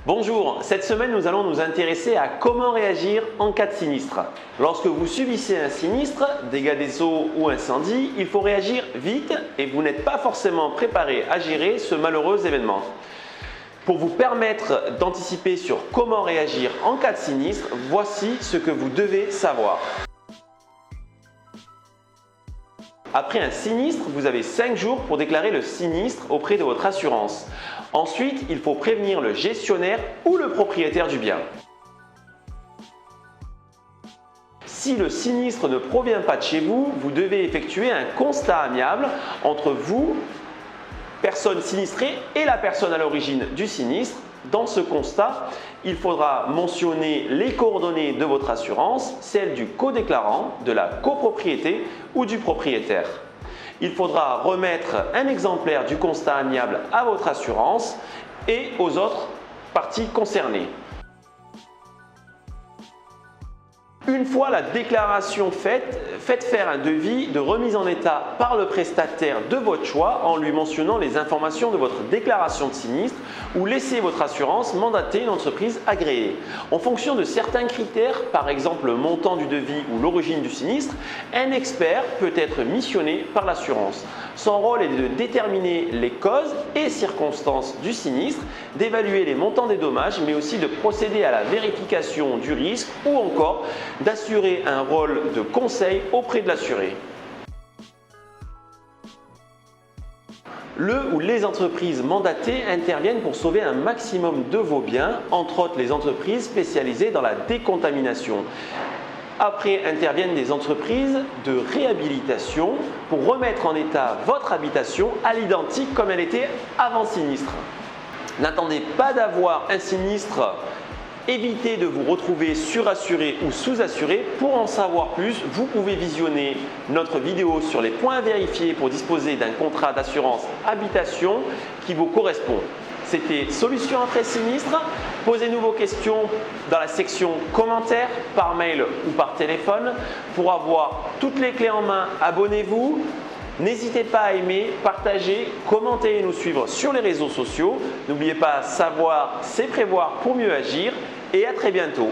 Bonjour, cette semaine nous allons nous intéresser à comment réagir en cas de sinistre. Lorsque vous subissez un sinistre, dégâts des eaux ou incendie, il faut réagir vite et vous n'êtes pas forcément préparé à gérer ce malheureux événement. Pour vous permettre d'anticiper sur comment réagir en cas de sinistre, voici ce que vous devez savoir. Après un sinistre, vous avez 5 jours pour déclarer le sinistre auprès de votre assurance. Ensuite, il faut prévenir le gestionnaire ou le propriétaire du bien. Si le sinistre ne provient pas de chez vous, vous devez effectuer un constat amiable entre vous, personne sinistrée, et la personne à l'origine du sinistre. Dans ce constat, il faudra mentionner les coordonnées de votre assurance, celles du codéclarant, de la copropriété ou du propriétaire. Il faudra remettre un exemplaire du constat amiable à votre assurance et aux autres parties concernées. Une fois la déclaration faite, faites faire un devis de remise en état par le prestataire de votre choix en lui mentionnant les informations de votre déclaration de sinistre ou laissez votre assurance mandater une entreprise agréée. En fonction de certains critères, par exemple le montant du devis ou l'origine du sinistre, un expert peut être missionné par l'assurance. Son rôle est de déterminer les causes et circonstances du sinistre, d'évaluer les montants des dommages, mais aussi de procéder à la vérification du risque ou encore d'assurer un rôle de conseil auprès de l'assuré. Le ou les entreprises mandatées interviennent pour sauver un maximum de vos biens, entre autres les entreprises spécialisées dans la décontamination. Après interviennent des entreprises de réhabilitation pour remettre en état votre habitation à l'identique comme elle était avant sinistre. N'attendez pas d'avoir un sinistre. Évitez de vous retrouver surassuré ou sous-assuré. Pour en savoir plus, vous pouvez visionner notre vidéo sur les points à vérifier pour disposer d'un contrat d'assurance habitation qui vous correspond. C'était Solutions après sinistre. Posez-nous vos questions dans la section commentaires, par mail ou par téléphone. Pour avoir toutes les clés en main, abonnez-vous. N'hésitez pas à aimer, partager, commenter et nous suivre sur les réseaux sociaux. N'oubliez pas, savoir, c'est prévoir pour mieux agir. Et à très bientôt.